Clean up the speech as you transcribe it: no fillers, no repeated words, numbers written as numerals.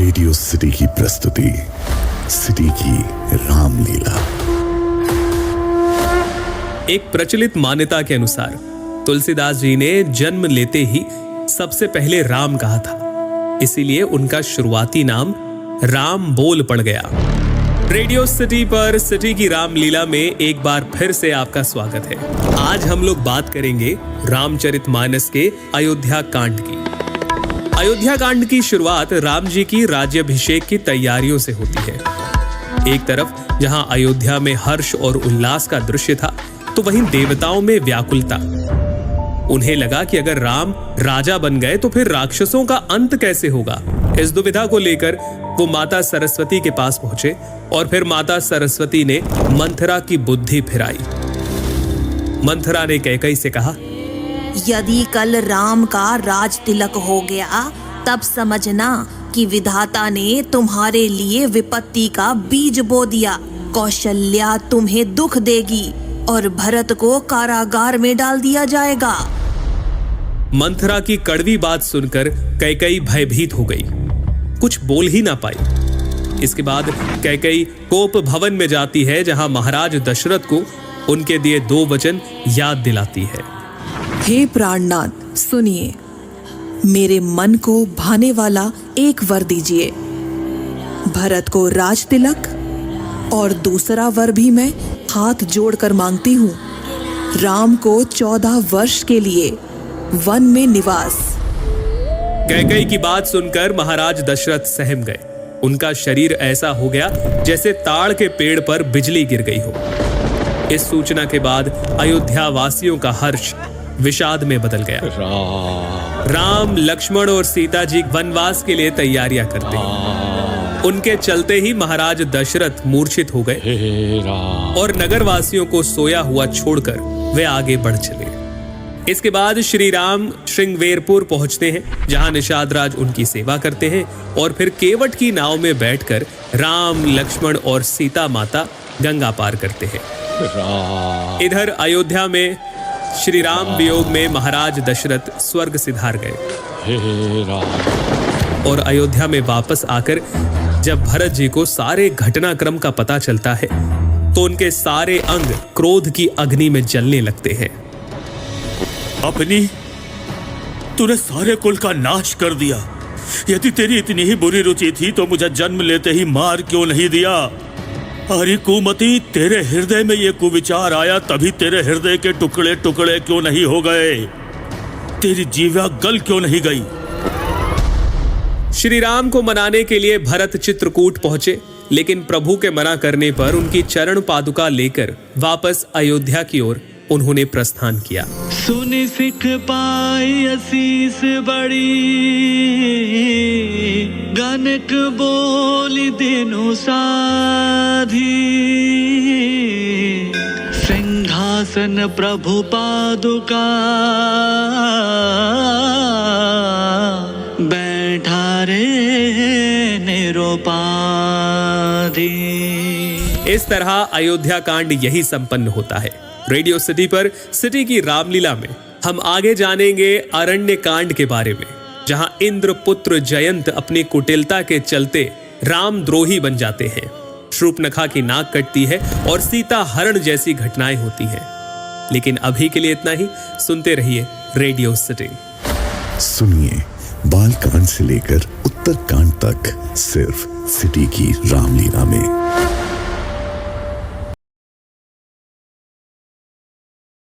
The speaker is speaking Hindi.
रेडियो सिटी की प्रस्तुति सिटी की रामलीला। एक प्रचलित मान्यता के अनुसार तुलसीदास जी ने जन्म लेते ही सबसे पहले राम कहा था, इसीलिए उनका शुरुआती नाम राम बोल पड़ गया। रेडियो सिटी पर सिटी की रामलीला में एक बार फिर से आपका स्वागत है। आज हम लोग बात करेंगे रामचरितमानस के अयोध्या कांड की। अयोध्या कांड की शुरुआत राम जी की राज्याभिषेक की तैयारियों से होती है। एक तरफ जहां अयोध्या में हर्ष और उल्लास का दृश्य था, तो वहीं देवताओं में व्याकुलता। उन्हें लगा कि अगर राम राजा बन गए तो फिर राक्षसों का अंत कैसे होगा। इस दुविधा को लेकर वो माता सरस्वती के पास पहुंचे और फिर माता सरस्वती ने मंथरा की बुद्धि फिराई। मंथरा ने कैकई से कहा, यदि कल राम का राज तिलक हो गया तब समझना कि विधाता ने तुम्हारे लिए विपत्ति का बीज बो दिया। कौशल्या तुम्हें दुख देगी और भरत को कारागार में डाल दिया जाएगा। मंथरा की कड़वी बात सुनकर कैकई भयभीत हो गई, कुछ बोल ही ना पाई। इसके बाद कैकई कोप भवन में जाती है, जहां महाराज दशरथ को उनके दिए 2 वचन याद दिलाती है। हे प्राणनाथ, सुनिए, मेरे मन को भाने वाला एक वर दीजिए। भरत को राज तिलक और दूसरा वर भी मैं हाथ जोड़कर मांगती हूँ। राम को 14 वर्ष के लिए वन में निवास। कैकई की बात सुनकर महाराज दशरथ सहम गए। उनका शरीर ऐसा हो गया जैसे ताड़ के पेड़ पर बिजली गिर गई हो। इस सूचना के बाद अयोध्या वासियों का हर्ष विषाद में बदल गया। राम, लक्ष्मण और सीता जी वनवास के लिए तैयारियां करते हैं। उनके चलते ही महाराज दशरथ मूर्छित हो गए और नगरवासियों को सोया हुआ छोड़कर वे आगे बढ़ चले। इसके बाद श्री राम श्रृंगवेरपुर पहुंचते हैं, जहां निषाद राज उनकी सेवा करते हैं और फिर केवट की नाव में बैठकर राम, लक्ष्मण और सीता माता गंगा पार करते हैं। इधर अयोध्या में श्री राम वियोग में महाराज दशरथ स्वर्ग सिधार गए और अयोध्या में वापस आकर जब भरत जी को सारे घटनाक्रम का पता चलता है तो उनके सारे अंग क्रोध की अग्नि में जलने लगते हैं। अपनी तूने सारे कुल का नाश कर दिया। यदि तेरी इतनी ही बुरी रुचि थी तो मुझे जन्म लेते ही मार क्यों नहीं दिया? अरे कुमति, तेरे हृदय में ये कुविचार आया तभी तेरे हृदय के टुकड़े टुकड़े क्यों नहीं हो गए? तेरी जीवा गल क्यों नहीं गई? श्री राम को मनाने के लिए भरत चित्रकूट पहुंचे, लेकिन प्रभु के मना करने पर उनकी चरण पादुका लेकर वापस अयोध्या की ओर उन्होंने प्रस्थान किया। सुनि सिख पाई असीस बड़ी, गनक बोली दिनु साधी। सिंहासन प्रभु पादुका, बैठा रे निरुपाधि। इस तरह अयोध्या कांड यही संपन्न होता है। रेडियो सिटी पर सिटी की रामलीला में हम आगे जानेंगे अरण्य कांड के बारे में, जहां इंद्रपुत्र जयंत अपनी कुटिलता के चलते रामद्रोही बन जाते हैं। शूर्पणखा की नाक कटती है और सीता हरण जैसी घटनाएं होती हैं। लेकिन अभी के लिए इतना ही। सुनते रहिए रेडियो सिटी। सुनिए बाल कांड से लेकर उत्तर कांड तक सिर्फ सिटी की रामलीला में।